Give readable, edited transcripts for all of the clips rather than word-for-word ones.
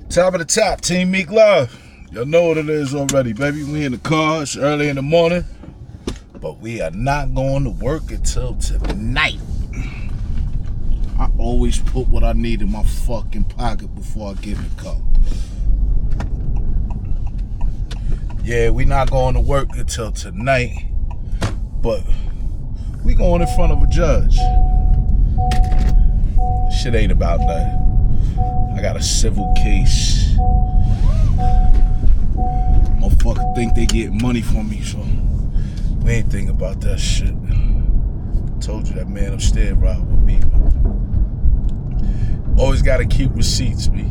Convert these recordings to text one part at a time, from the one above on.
Top of the top, Team Meek Love. Y'all know what it is already, baby. We in the car, it's early in the morning, but we are not going to work until tonight. I always put what I need in my fucking pocket before I get in the car. Yeah, we not going to work until tonight, but we going in front of a judge. Shit ain't about that. I got a civil case. Motherfucker think they get money from me, so we ain't think about that shit. Told you that man upstairs ride with me, man. Always gotta keep receipts, me.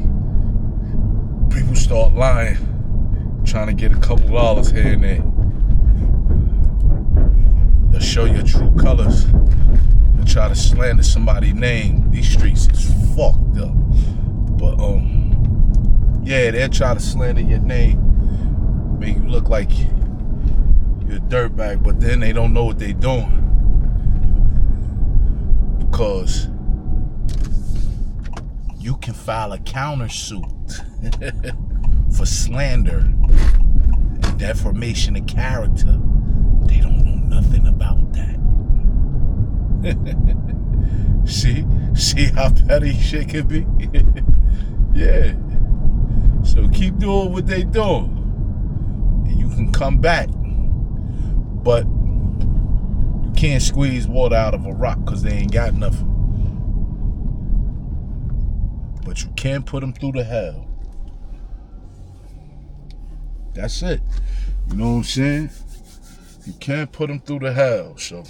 People start lying, trying to get a couple dollars here and there. They'll show your true colors and try to slander somebody's name. These streets is fucked up. But yeah, they'll try to slander your name, make you look like you're a dirtbag, but then they don't know what they're doing. Because you can file a countersuit for slander and defamation of character. They don't know nothing about that. See how petty shit can be? Yeah. So keep doing what they doing. And you can come back. But you can't squeeze water out of a rock because they ain't got nothing. But you can put them through the hell. That's it. You know what I'm saying? You can't put them through the hell. So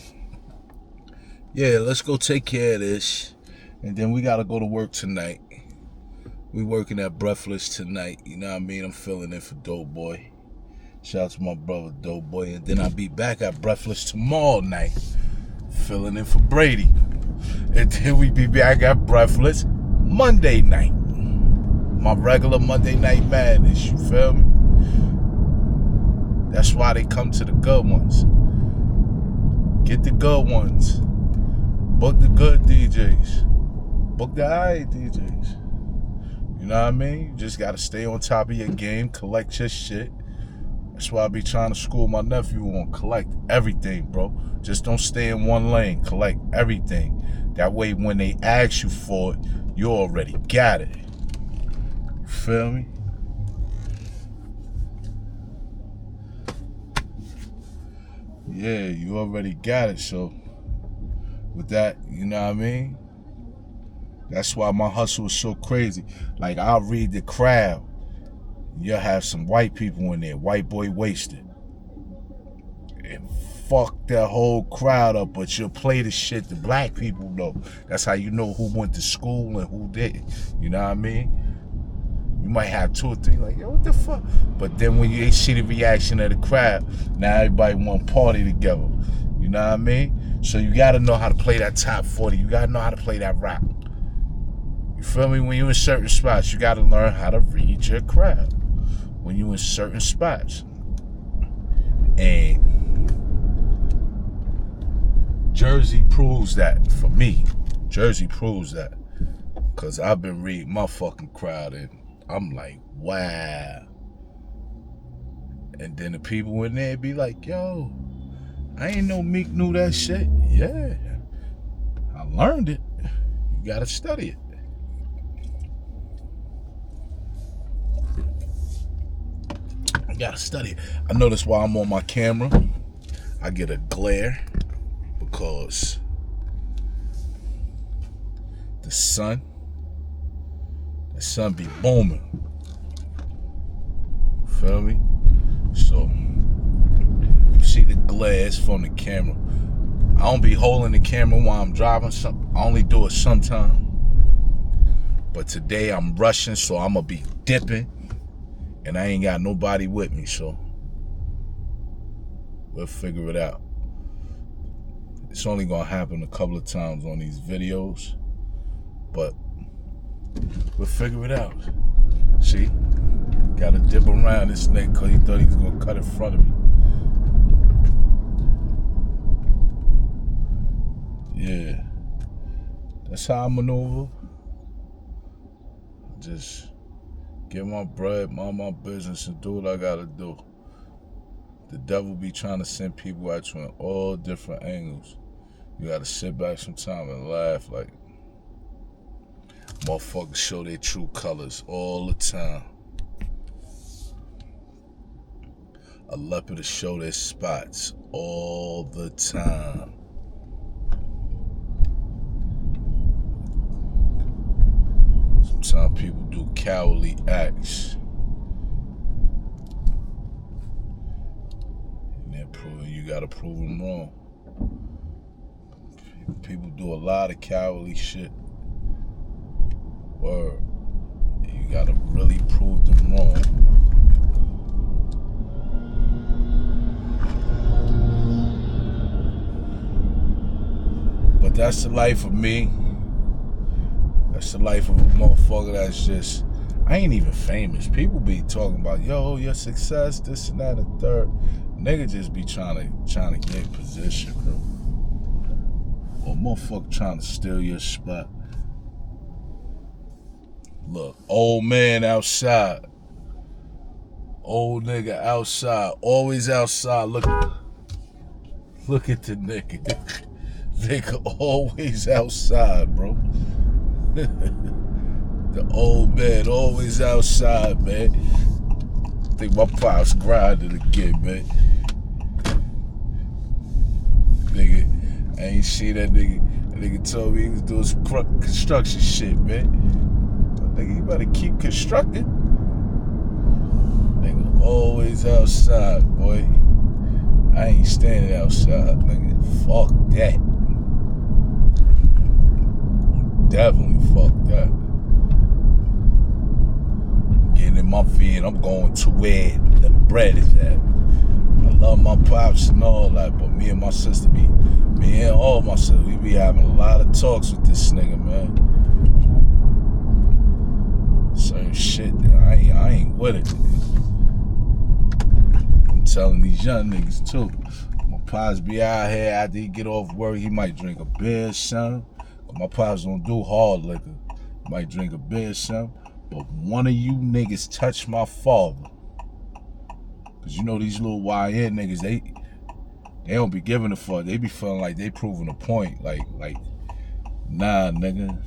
yeah, let's go take care of this. And then we gotta go to work tonight. We working at Breathless tonight. You know what I mean? I'm filling in for Doughboy. Shout out to my brother Doughboy. And then I'll be back at Breathless tomorrow night, filling in for Brady. And then we be back at Breathless Monday night. My regular Monday Night Madness, you feel me? That's why they come to the good ones. Get the good ones. Book the good DJs. Book the alright DJs. You know what I mean? You just gotta stay on top of your game, collect your shit. That's why I be trying to school my nephew on collect everything, bro. Just don't stay in one lane. Collect everything. That way when they ask you for it, you already got it. You feel me? Yeah, you already got it. So with that, you know what I mean? That's why my hustle is so crazy. Like, I'll read the crowd. You'll have some white people in there, white boy wasted. And fuck that whole crowd up, but you'll play the shit the black people know. That's how you know who went to school and who didn't. You know what I mean? You might have 2 or 3 like, yo, what the fuck? But then when you see the reaction of the crowd, now everybody want to party together. You know what I mean? So you gotta know how to play that top 40. You gotta know how to play that rap. You feel me? When you in certain spots, you gotta learn how to read your crowd. When you in certain spots. And Jersey proves that for me. Jersey proves that. Cause I've been reading my fucking crowd and I'm like, wow. And then the people in there be like, yo, I ain't know Meek knew that shit. Yeah, I learned it. You gotta study it. I gotta study it. I know that's why I'm on my camera. I get a glare because the sun be booming. Feel me? So you see the glares from the camera. I don't be holding the camera while I'm driving. I only do it sometime. But today I'm rushing, so I'm gonna be dipping, and I ain't got nobody with me, so we'll figure it out. It's only gonna happen a couple of times on these videos, but we'll figure it out. See? Gotta dip around this nigga because he thought he was gonna cut in front of me. Yeah. That's how I maneuver. Just get my bread, mind my business, and do what I gotta do. The devil be trying to send people at you in all different angles. You gotta sit back sometime and laugh like motherfuckers show their true colors all the time. A leopard to show their spots all the time. Sometimes people do cowardly acts. And then you gotta prove them wrong. People do a lot of cowardly shit. Word. You gotta really prove them wrong. But that's the life of me. That's the life of a motherfucker that's just, I ain't even famous. People be talking about, yo, your success, this and that and third. Nigga just be trying to get position, bro. Or motherfucker trying to steal your spot. Look, old man outside. Old nigga outside. Always outside. Look at the nigga. Nigga always outside, bro. The old man always outside, man. I think my pops grinding again, man. Nigga, I ain't seen that nigga. That nigga told me he was doing some construction shit, man. But nigga, you better keep constructing. Nigga always outside, boy. I ain't standing outside, nigga. Fuck that. Definitely fuck that. Getting in my feet, I'm going to where the bread is at. I love my pops and all that, but me and all my sisters, we be having a lot of talks with this nigga, man. Certain shit, I ain't with it. I'm telling these young niggas too. My pops be out here after he get off work, he might drink a beer or something. My pops don't do hard liquor. Might drink a beer or something. But one of you niggas touch my father. Cause you know these little YN niggas, they don't be giving a fuck. They be feeling like they proving a point. Like, nah, nigga.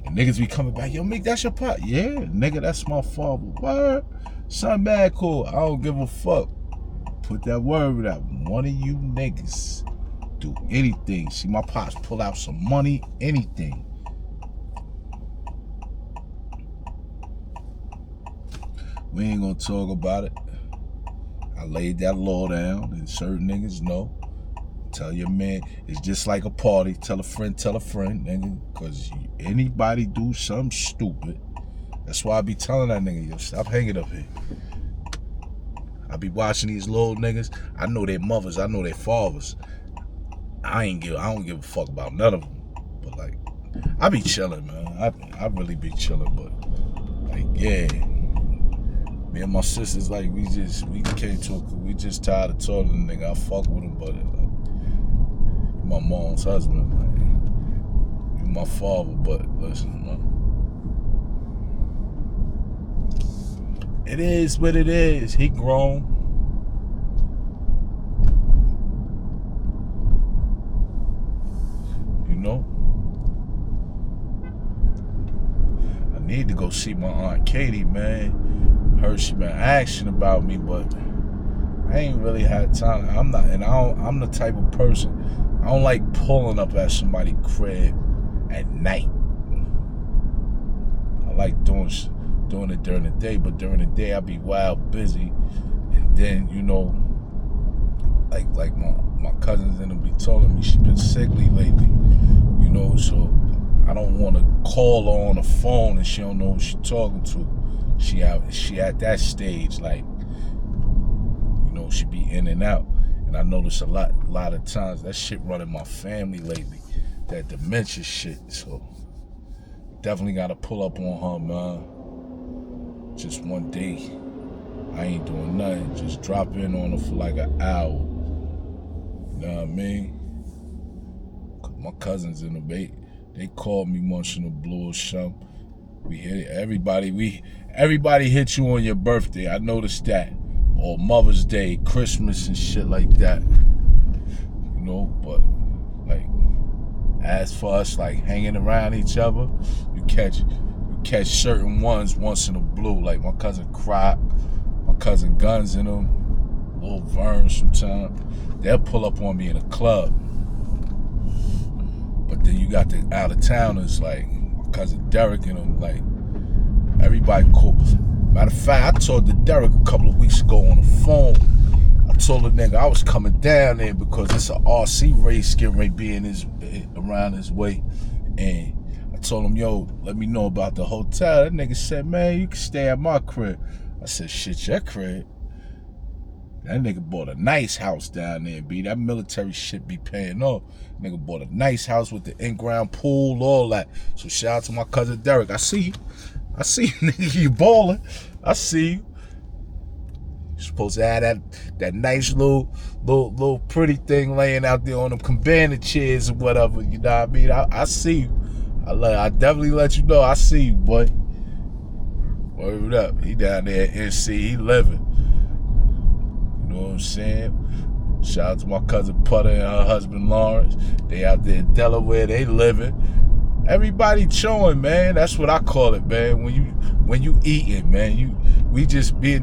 And niggas be coming back, yo, Mick, that's your pop. Yeah, nigga, that's my father. Word? Son, mad cool. I don't give a fuck. Put that word out. One of you niggas do anything. See my pops pull out some money, anything. We ain't gonna talk about it. I laid that law down, and certain niggas know. Tell your man, it's just like a party. Tell a friend, nigga. Cause anybody do something stupid. That's why I be telling that nigga, yo, stop hanging up here. I be watching these little niggas. I know their mothers, I know their fathers. I don't give a fuck about none of them. But like, I be chilling, man. I really be chilling, but like, yeah. Me and my sisters, like, we just tired of talking to nigga. I fuck with him, but like, you my mom's husband, like, you my father, but listen, man. It is what it is. He grown. You know? I need to go see my Aunt Katie, man. Heard she been asking about me, but I ain't really had time. I'm the type of person, I don't like pulling up at somebody's crib at night. I like doing it during the day, but during the day I be wild busy. And then, you know, like my cousins and them be telling me she been sickly lately, you know, so I don't want to call her on the phone and she don't know who she talking to. She at that stage, like, you know, she be in and out. And I notice a lot of times that shit running my family lately, that dementia shit. So definitely gotta pull up on her, man. Just one day, I ain't doing nothing. Just drop in on her for like an hour. You know what I mean? Cause my cousins in the bait, they called me once in the blue or something. Everybody hit you on your birthday. I noticed that. Or Mother's Day, Christmas and shit like that. You know, but like as for us like hanging around each other, you catch certain ones once in a blue. Like my cousin Croc, my cousin Guns in them, Lil Vern sometimes. They'll pull up on me in a club. But then you got the out of towners like my cousin Derek and them, like everybody cool. Matter of fact, I told the Derek a couple of weeks ago on the phone. I told the nigga I was coming down there because it's an RC race getting ready to be around his way. And I told him, yo, let me know about the hotel. That nigga said, man, you can stay at my crib. I said, shit, your crib? That nigga bought a nice house down there, B. That military shit be paying off. Nigga bought a nice house with the in-ground pool, all that. So shout out to my cousin Derek. I see you, nigga, you ballin'. I see you. You're supposed to have that nice little pretty thing laying out there on them cabana chairs or whatever. You know what I mean? I see you. I definitely let you know I see you, boy. Word up. He down there at NC. He living. You know what I'm saying? Shout out to my cousin Putter and her husband Lawrence. They out there in Delaware. They living. Everybody chewing, man. That's what I call it, man. When you eating, man. Me and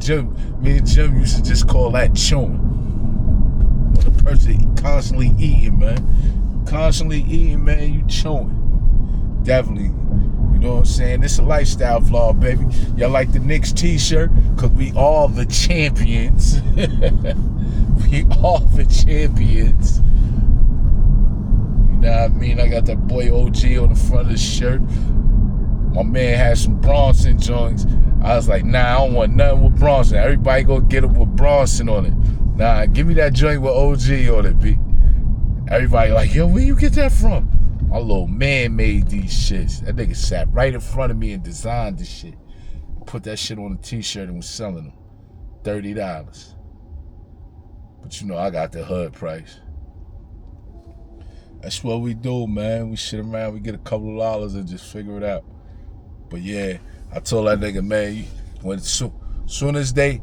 Jim used to just call that chewing. When a person constantly eating, man. Constantly eating, man, you chewing. Definitely. You know what I'm saying? This a lifestyle vlog, baby. Y'all like the Knicks t-shirt? Because we all the champions. We all the champions. You know what I mean? I got that boy OG on the front of the shirt. My man had some Bronson joints. I was like, nah, I don't want nothing with Bronson. Everybody go get it with Bronson on it. Nah, give me that joint with OG on it, B. Everybody like, yo, where you get that from? My little man made these shits. That nigga sat right in front of me and designed this shit. Put that shit on a t-shirt and was selling them. $30. But you know, I got the hood price. That's what we do, man. We sit around, we get a couple of dollars and just figure it out. But yeah, I told that nigga, man, when soon as the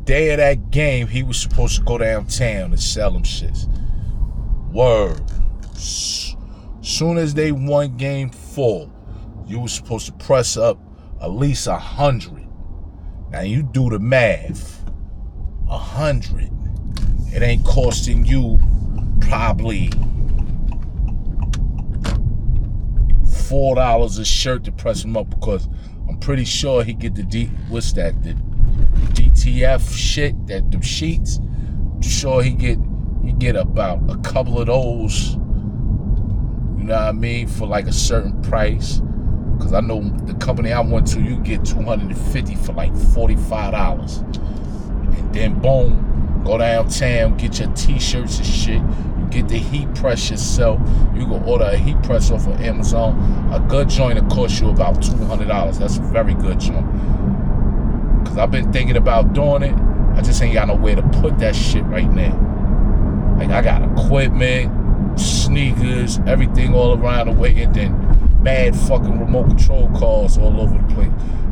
day of that game, he was supposed to go downtown and sell them shits. Word. Soon as they won game 4, you were supposed to press up at least 100. Now you do the math. 100. It ain't costing you probably $4 a shirt to press him up, because I'm pretty sure he get the DTF shit, that the sheets. I'm sure he get about a couple of those. You know what I mean? For like a certain price. Because I know the company I went to, you get 250 for like $45. And then boom, go downtown, get your t-shirts and shit. You get the heat press yourself. You can order a heat press off of Amazon. A good joint will cost you about $200. That's a very good joint. Because I've been thinking about doing it. I just ain't got nowhere to put that shit right now. Like, I got equipment, sneakers, everything all around the way, and then mad fucking remote control cars all over the place.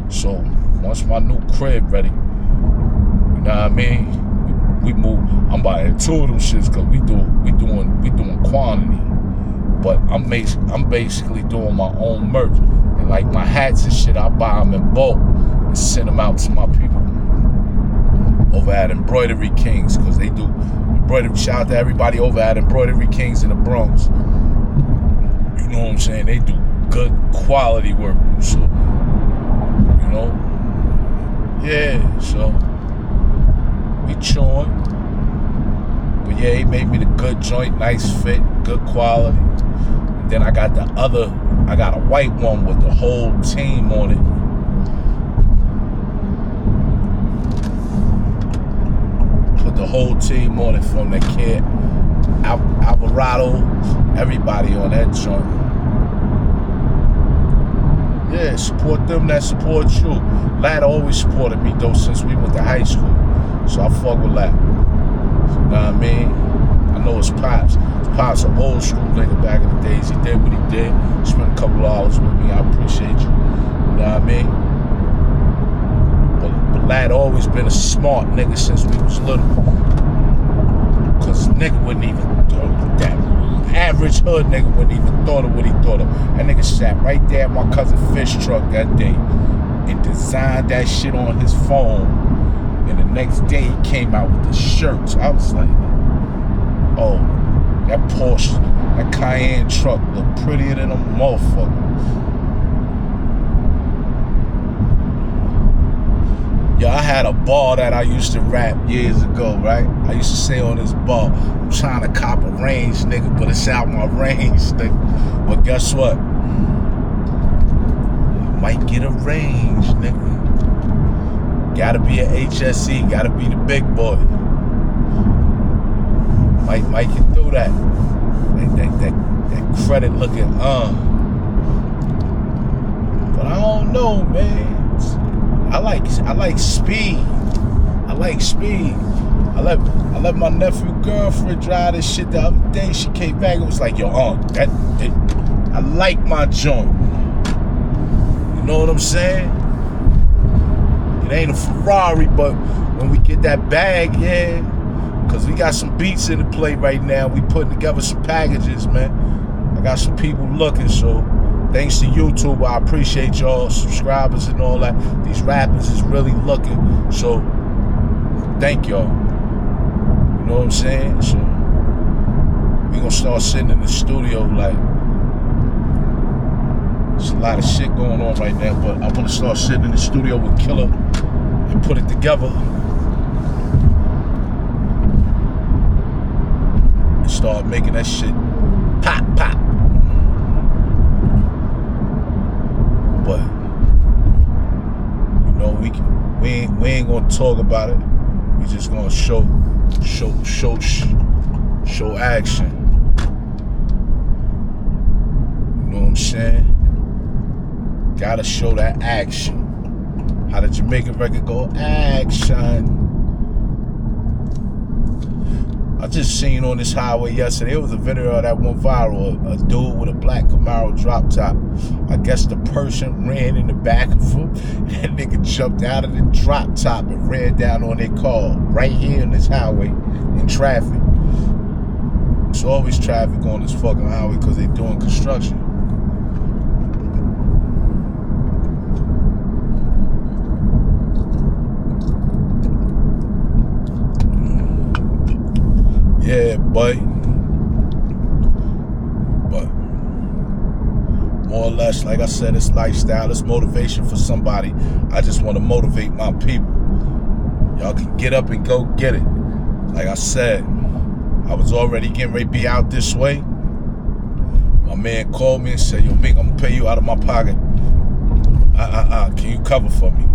So once my new crib ready, you know what I mean? We move. I'm buying 2 of them shits because we doing quantity. But I'm basically doing my own merch. And like my hats and shit, I buy them in bulk and send them out to my people over at Embroidery Kings, because they do embroidery. Shout out to everybody over at Embroidery Kings in the Bronx. You know what I'm saying? They do good quality work. So, you know, yeah, so we chewing. But yeah, he made me the good joint, nice fit, good quality. And then I got a white one with the whole team on it. Put the whole team on it, from the kid Alvarado, everybody on that joint. Yeah, support them that support you. Lad always supported me though since we went to high school. So I fuck with Lad. You know what I mean? I know it's Pops. Pops an old school nigga back in the days. He did what he did. Spent a couple hours with me. I appreciate you. You know what I mean? always been a smart nigga since we was little. Cause nigga wouldn't even that average hood nigga wouldn't even thought of what he thought of. That nigga sat right there at my cousin Fish truck that day and designed that shit on his phone. And the next day he came out with the shirts. I was like, oh, that Porsche, that Cayenne truck looked prettier than a motherfucker. Yo, I had a bar that I used to rap years ago, right? I used to say on this bar, I'm trying to cop a range, nigga, but it's out my range, nigga. But guess what? I might get a range, nigga. Gotta be a HSE, gotta be the big boy. Might get through that. That credit looking, But I don't know, man. I like speed. I like speed. I let my nephew girlfriend drive this shit the other day. She came back and was like, yo, I like my joint. You know what I'm saying? It ain't a Ferrari, but when we get that bag, yeah, because we got some beats in the play right now. We putting together some packages, man. I got some people looking, so thanks to YouTube, I appreciate y'all subscribers and all that. These rappers is really looking, so thank y'all. You know what I'm saying? So we gonna start sitting in the studio like, there's a lot of shit going on right now, but I'm gonna start sitting in the studio with Killer and put it together and start making that shit pop. But you know, we ain't gonna talk about it. We just gonna show action. You know what I'm saying? Gotta show that action. How the Jamaican record go? Action. I just seen on this highway yesterday, it was a video that went viral, a dude with a black Camaro drop top. I guess the person ran in the back of him, and that nigga jumped out of the drop top and ran down on their car right here on this highway in traffic. There's always traffic on this fucking highway because they're doing construction. Yeah, but more or less, like I said, it's lifestyle, it's motivation for somebody. I just want to motivate my people. Y'all can get up and go get it. Like I said, I was already getting ready to be out this way. My man called me and said, yo, Mink, I'm gonna pay you out of my pocket. Can you cover for me?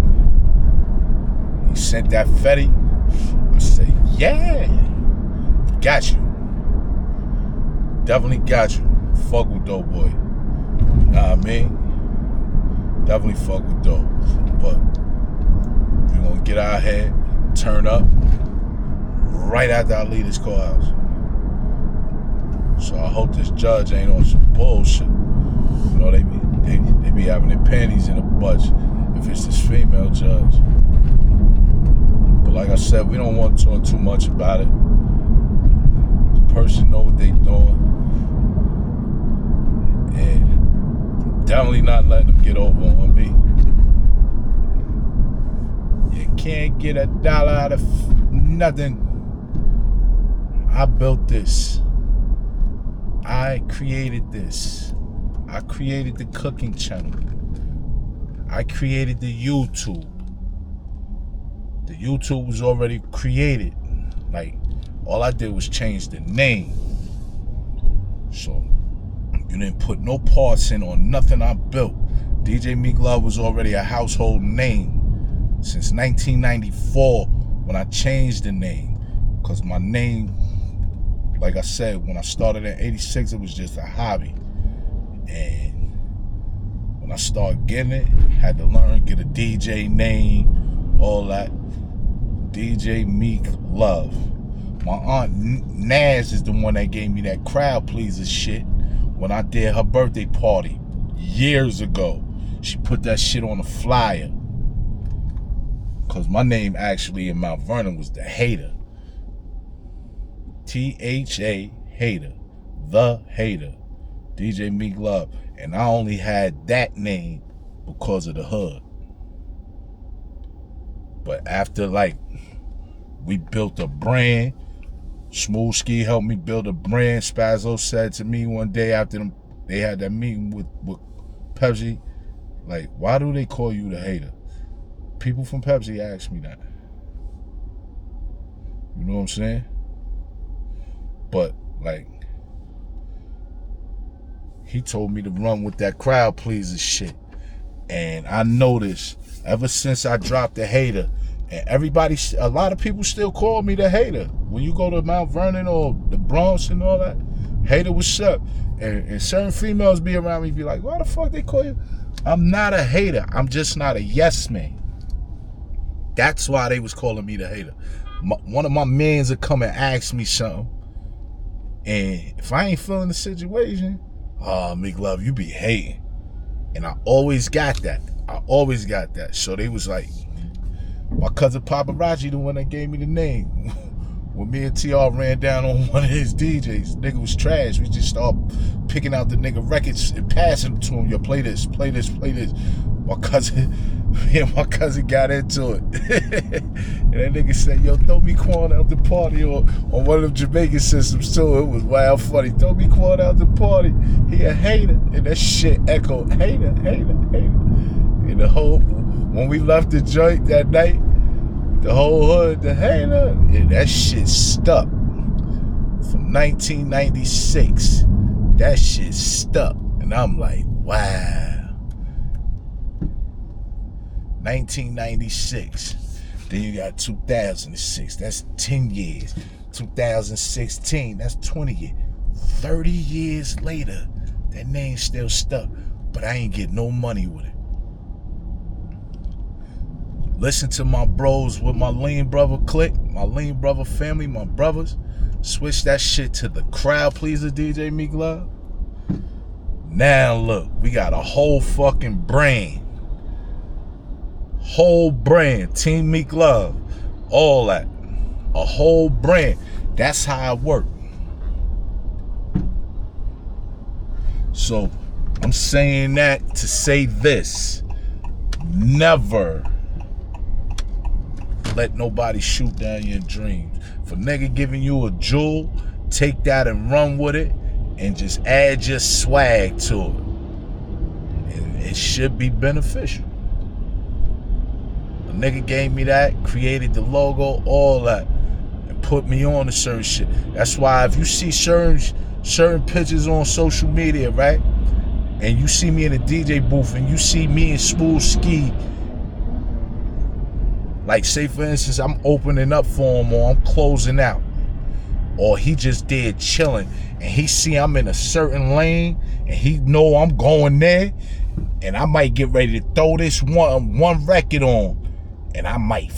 He sent that Fetty. I said, yeah. Got you. Definitely got you. Fuck with Dope Boy. Nah, I mean, definitely fuck with Dope. But we're gonna get out here, turn up right after I leave this courthouse. So I hope this judge ain't on some bullshit. You know, they be having their panties in a bunch if it's this female judge. But like I said, we don't want to talk too much about it. Person know what they doing, and definitely not letting them get over on me. You can't get a dollar out of nothing. I built this. I created this. I created the cooking channel. I created the YouTube. The YouTube was already created. Like, all I did was change the name. So you didn't put no parts in on nothing I built. DJ Meek Love was already a household name since 1994 when I changed the name. Because my name, like I said, when I started in 86, it was just a hobby. And when I started getting it, had to learn, get a DJ name, all that. DJ Meek Love. My aunt Naz is the one that gave me that crowd pleaser shit when I did her birthday party years ago. She put that shit on a flyer. Because my name actually in Mount Vernon was the Hater. T-H-A, Hater. The Hater. DJ Meek Love. And I only had that name because of the hood. But after, like, we built a brand, Smooth Ski helped me build a brand. Spazzo said to me one day after they had that meeting with Pepsi, like, why do they call you the Hater? People from Pepsi asked me that. You know what I'm saying? But, like, he told me to run with that crowd pleaser shit. And I noticed ever since I dropped the Hater, and a lot of people still call me the Hater. When you go to Mount Vernon or the Bronx and all that, Hater, what's up? And certain females be around me be like, why the fuck they call you? I'm not a hater. I'm just not a yes man. That's why they was calling me the Hater. One of my mans would come and ask me something. And if I ain't feeling the situation, Meek Love, you be hating. And I always got that. So they was like, my cousin Paparazzi, the one that gave me the name. When me and TR ran down on one of his DJs, nigga was trash. We just started picking out the nigga records and passing them to him. Yo, play this. Me and my cousin got into it. And that nigga said, yo, throw me Quan out the party on one of them Jamaican systems too. It was wild funny. Throw me Quan out the party. He a hater. And that shit echoed, hater. And the whole, when we left the joint that night, the whole hood, the Hater, and that shit stuck. From 1996, that shit stuck. And I'm like, wow. 1996. Then you got 2006. That's 10 years. 2016. That's 20 years. 30 years later, that name still stuck. But I ain't get no money with it. Listen to my bros with my Lean Brother clique, my Lean Brother family, my brothers. Switch that shit to the crowd pleaser DJ Meek Love. Now look, we got a whole fucking brand. Whole brand, Team Meek Love, all that. A whole brand. That's how I work. So I'm saying that to say this. Never let nobody shoot down your dreams. If a nigga giving you a jewel, take that and run with it and just add your swag to it. And it should be beneficial. A nigga gave me that, created the logo, all that, and put me on to certain shit. That's why if you see certain pictures on social media, right? And you see me in a DJ booth and you see me and Smooth Ski, like say for instance, I'm opening up for him or I'm closing out. Or he just did chilling and he see I'm in a certain lane and he know I'm going there and I might get ready to throw this one record on and I might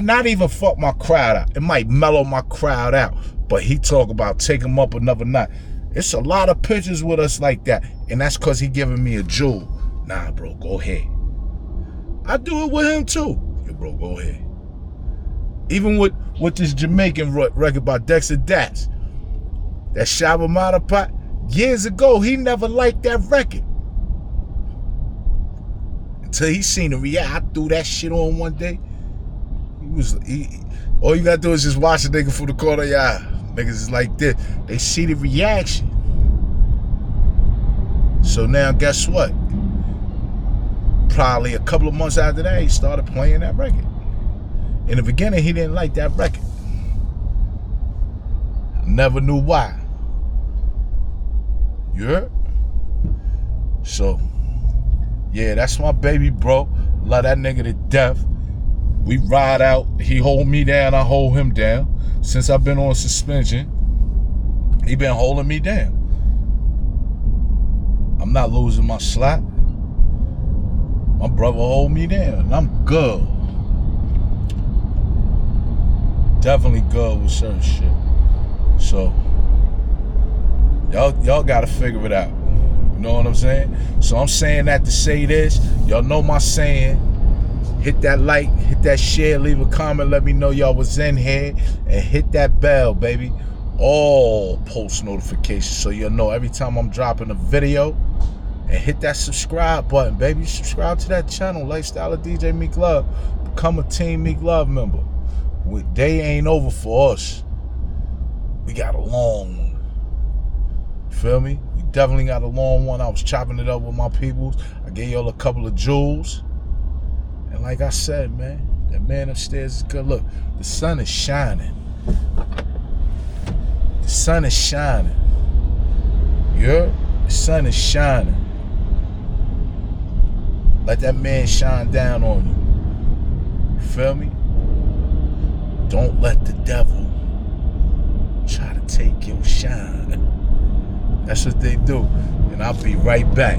not even fuck my crowd out. It might mellow my crowd out. But he talk about take him up another night. It's a lot of pictures with us like that. And that's because he giving me a jewel. Nah, bro, go ahead. I do it with him too. Yeah, bro, go ahead. Even with this Jamaican record by Dexter Dash, that Shabba Mata Pot, years ago, he never liked that record. Until he seen the reaction. I threw that shit on one day. All you gotta do is just watch a nigga from the corner of your eye. Niggas is like this. They see the reaction. So now guess what? Probably a couple of months after that, he started playing that record. In the beginning, he didn't like that record. Never knew why. You heard? So, yeah, that's my baby, bro. Love that nigga to death. We ride out. He hold me down. I hold him down. Since I've been on suspension, he been holding me down. I'm not losing my slot. My brother hold me down. And I'm good. Definitely good with certain shit. So, y'all gotta figure it out. You know what I'm saying? So I'm saying that to say this. Y'all know my saying. Hit that like, hit that share, leave a comment, let me know y'all was in here, and hit that bell, baby. All post notifications so you'll know every time I'm dropping a video. And hit that subscribe button, baby. Subscribe to that channel, Lifestyle of DJ Meek Love. Become a Team Meek Love member. Day ain't over for us. We got a long one. Feel me? We definitely got a long one. I was chopping it up with my peoples. I gave y'all a couple of jewels. And like I said, man, that man upstairs is good. Look, the sun is shining. The sun is shining. Yeah? The sun is shining. Let that man shine down on you. You feel me? Don't let the devil try to take your shine. That's what they do. And I'll be right back.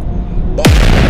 Bye.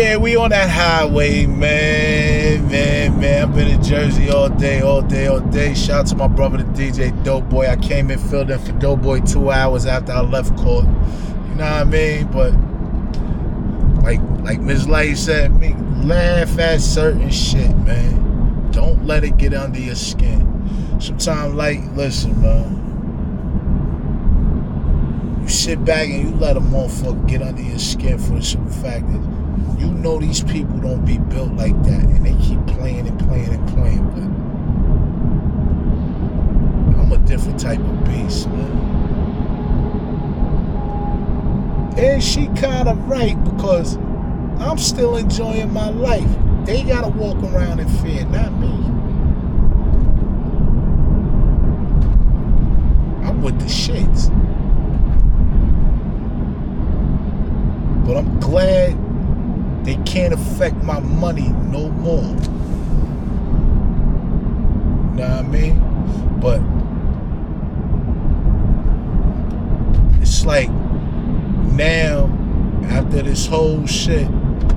Yeah, we on that highway, man. I've been in Jersey all day. Shout out to my brother, the DJ Dope Boy. I came in, filled in for Dope Boy 2 hours after I left court. You know what I mean? But like Ms. Light said, laugh at certain shit, man. Don't let it get under your skin. Sometimes, listen, man. You sit back and you let a motherfucker get under your skin for the simple fact that you know these people don't be built like that, and they keep playing and playing and playing. But I'm a different type of beast, man. And she kind of right, because I'm still enjoying my life. They gotta walk around in fear, not me. I'm with the shits. But I'm glad they can't affect my money no more. You know what I mean? But it's like now, after this whole shit,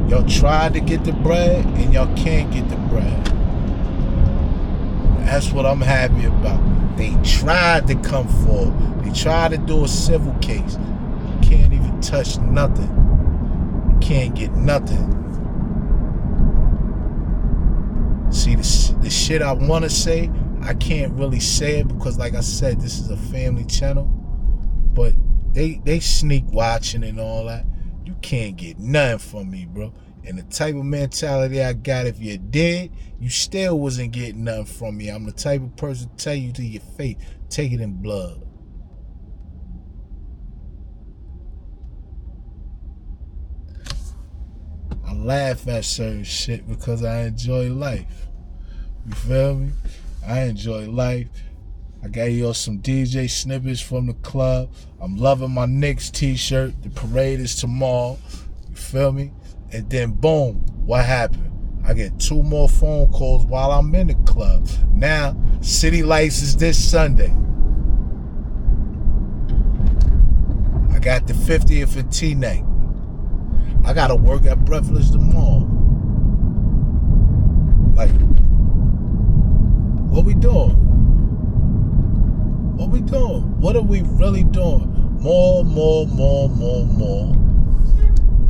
y'all tried to get the bread and y'all can't get the bread. That's what I'm happy about. They tried to come forward. They tried to do a civil case. You can't even touch nothing. Can't get nothing. See, the shit I want to say, I can't really say it because, like I said, this is a family channel. But they sneak watching and all that. You can't get nothing from me, bro. And the type of mentality I got, if you're dead, you still wasn't getting nothing from me. I'm the type of person to tell you to your face, take it in blood. I laugh at certain shit because I enjoy life. You feel me? I enjoy life. I got y'all some DJ snippets from the club. I'm loving my Knicks t-shirt. The parade is tomorrow. You feel me? And then boom, what happened? I get 2 more phone calls while I'm in the club. Now, City Lights is this Sunday. I got the 50th in T-Neck. I gotta work at Breathless tomorrow. Like, what we doing? What we doing? What are we really doing? More.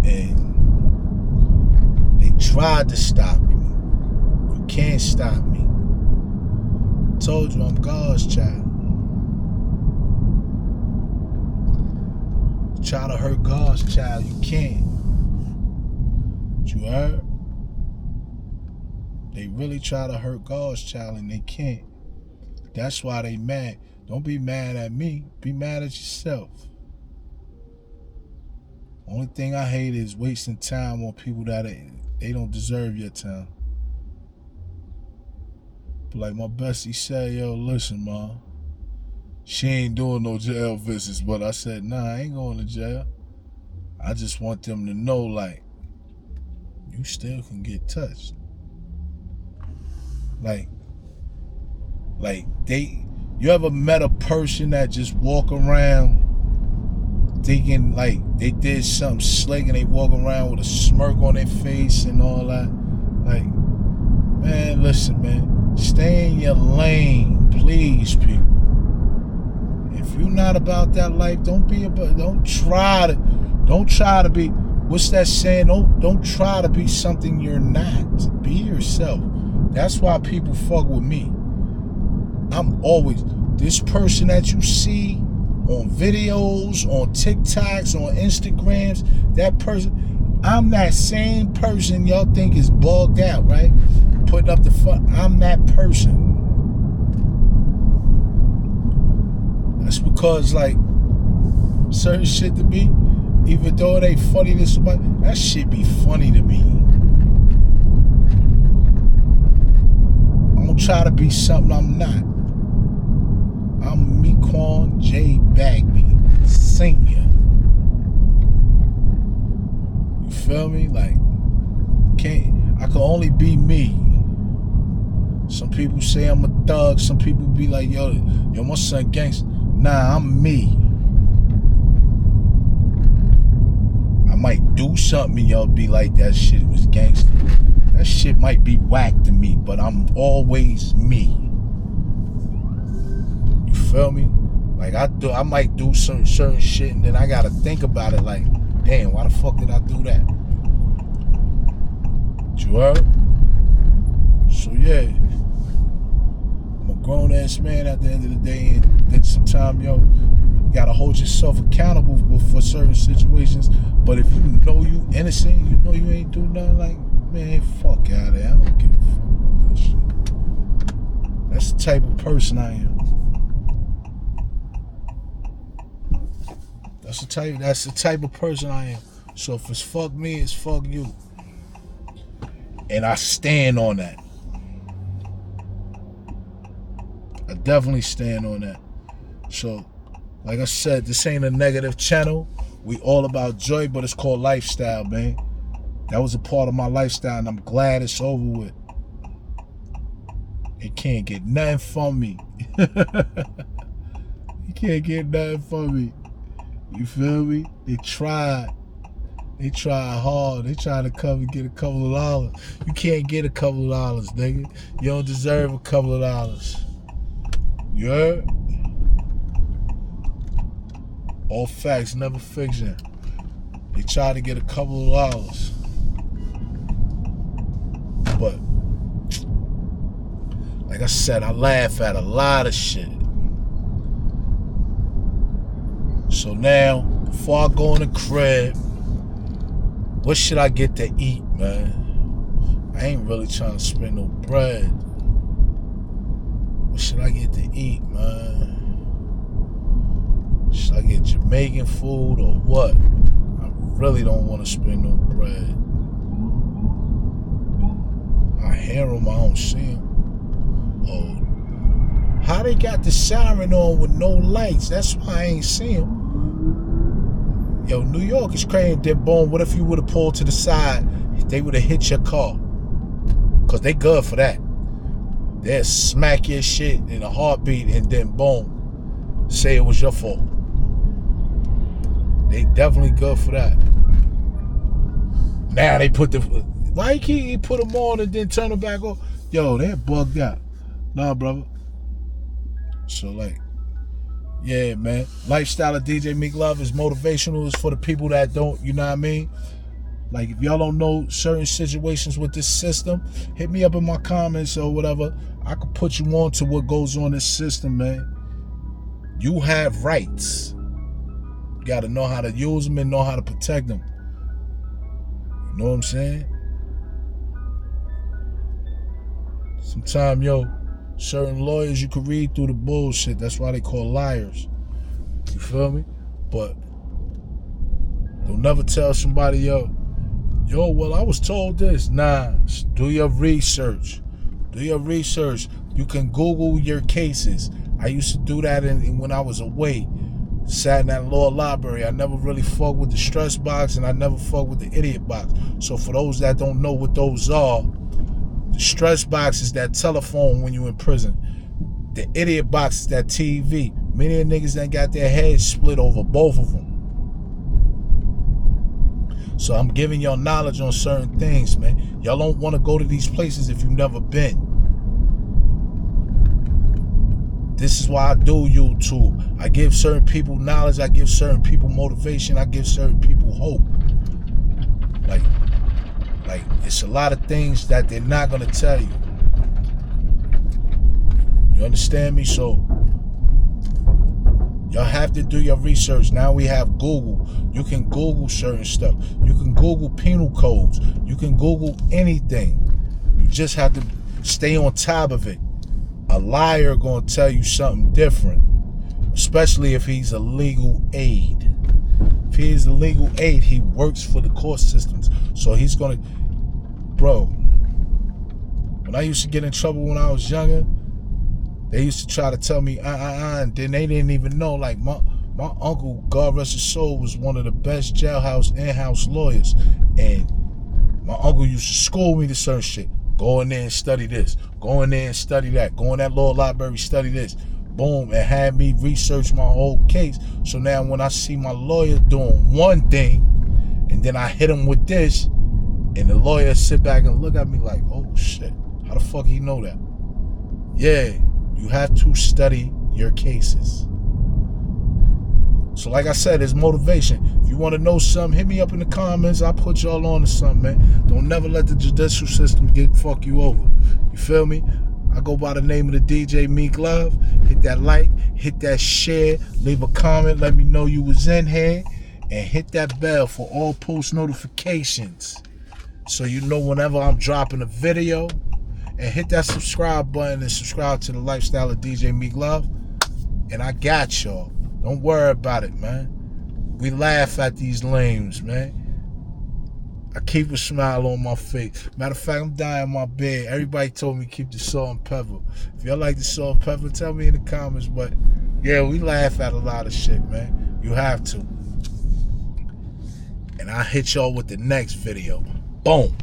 And they tried to stop me. You can't stop me. Told you I'm God's child. Try to hurt God's child, you can't. You heard? They really try to hurt God's child and they can't. That's why they mad. Don't be mad at me. Be mad at yourself. Only thing I hate is wasting time on people that they don't deserve your time. But like my bestie said, yo, listen, ma. She ain't doing no jail visits, but I said, nah, I ain't going to jail. I just want them to know, like, you still can get touched. Like you ever met a person that just walk around thinking like they did something slick and they walk around with a smirk on their face and all that? Like, man, listen, man, stay in your lane, please, people. If you're not about that life, don't try to be. What's that saying? Don't try to be something you're not. Be yourself. That's why people fuck with me. I'm always this person that you see on videos, on TikToks, on Instagrams. That person, I'm that same person y'all think is bugged out, right? Putting up the front. I'm that person. That's because, like, certain shit to me, even though it ain't funny to somebody, that shit be funny to me. I don't try to be something I'm not. I'm Mequan J. Bagby, Sr. You feel me? Like, I can only be me. Some people say I'm a thug. Some people be like, yo, my son gangster. Nah, I'm me. I might do something and y'all be like, that shit was gangster. That shit might be whack to me, but I'm always me. You feel me? Like I might do certain shit and then I gotta think about it like, damn, why the fuck did I do that? You heard? So yeah, I'm a grown ass man at the end of the day, and then sometimes, yo, you gotta hold yourself accountable for certain situations. But if you know you innocent, you know you ain't do nothing, like, man, fuck out of there. I don't give a fuck about that shit. That's the type of person I am. That's the type of person I am. So if it's fuck me, it's fuck you. And I stand on that. I definitely stand on that. So, like I said, this ain't a negative channel. We all about joy, but it's called lifestyle, man. That was a part of my lifestyle, and I'm glad it's over with. It can't get nothing from me. You can't get nothing from me. You feel me? They tried. They tried hard. They tried to come and get a couple of dollars. You can't get a couple of dollars, nigga. You don't deserve a couple of dollars. You heard? All facts, never fiction. They tried to get a couple of dollars. But, like I said, I laugh at a lot of shit. So now, before I go in the crib, what should I get to eat, man? I ain't really trying to spend no bread. What should I get to eat, man? Should I get Jamaican food or what? I really don't want to spend no bread. I hear them, I don't see them. Oh, how they got the siren on with no lights? That's why I ain't see them. Yo, New York is crazy. Then boom, what if you would have pulled to the side? They would have hit your car. Cause they good for that. They'll smack your shit in a heartbeat and then boom, say it was your fault. They definitely good for that. Now they put the, why you keep put them on and then turn them back off? Yo, they're bugged out. Nah, brother. So like, yeah, man. Lifestyle of DJ Meek Love is motivational. It's for the people that don't, you know what I mean? Like, if y'all don't know certain situations with this system, hit me up in my comments or whatever. I could put you on to what goes on in this system, man. You have rights. You got to know how to use them and know how to protect them. You know what I'm saying? Sometimes, yo, certain lawyers, you can read through the bullshit. That's why they call liars. You feel me? But don't never tell somebody, yo, well, I was told this. Nah, do your research. Do your research. You can Google your cases. I used to do that when I was away. Sat in that law library. I never really fucked with the stress box, and I never fucked with the idiot box. So for those that don't know what those are, the stress box is that telephone when you in prison. The idiot box is that TV. Many of the niggas that got their heads split over both of them. So I'm giving y'all knowledge on certain things, man. Y'all don't want to go to these places if you've never been. This is why I do YouTube. I give certain people knowledge. I give certain people motivation. I give certain people hope. Like it's a lot of things that they're not going to tell you. You understand me? So y'all have to do your research. Now we have Google. You can Google certain stuff. You can Google penal codes. You can Google anything. You just have to stay on top of it. A liar gonna tell you something different, especially if he's a legal aid. If he's a legal aid, he works for the court systems. So he's gonna, bro, when I used to get in trouble when I was younger, they used to try to tell me, and then they didn't even know. Like my uncle, God rest his soul, was one of the best jailhouse in-house lawyers. And my uncle used to school me to certain shit. Go in there and study this. Go in there and study that. Go in that law library, study this. Boom, and had me research my whole case. So now when I see my lawyer doing one thing, and then I hit him with this, and the lawyer sit back and look at me like, oh shit, how the fuck he know that? Yeah, you have to study your cases. So like I said, it's motivation. If you want to know something, hit me up in the comments. I'll put y'all on to something, man. Don't never let the judicial system fuck you over. You feel me? I go by the name of the DJ Meek Love. Hit that like, hit that share, leave a comment, let me know you was in here, and hit that bell for all post notifications so you know whenever I'm dropping a video. And hit that subscribe button and subscribe to the lifestyle of DJ Meek Love. And I got y'all. Don't worry about it, man. We laugh at these lames, man. I keep a smile on my face. Matter of fact, I'm dying in my bed. Everybody told me keep the salt and pepper. If y'all like the salt and pepper, tell me in the comments. But yeah, we laugh at a lot of shit, man. You have to. And I'll hit y'all with the next video. Boom.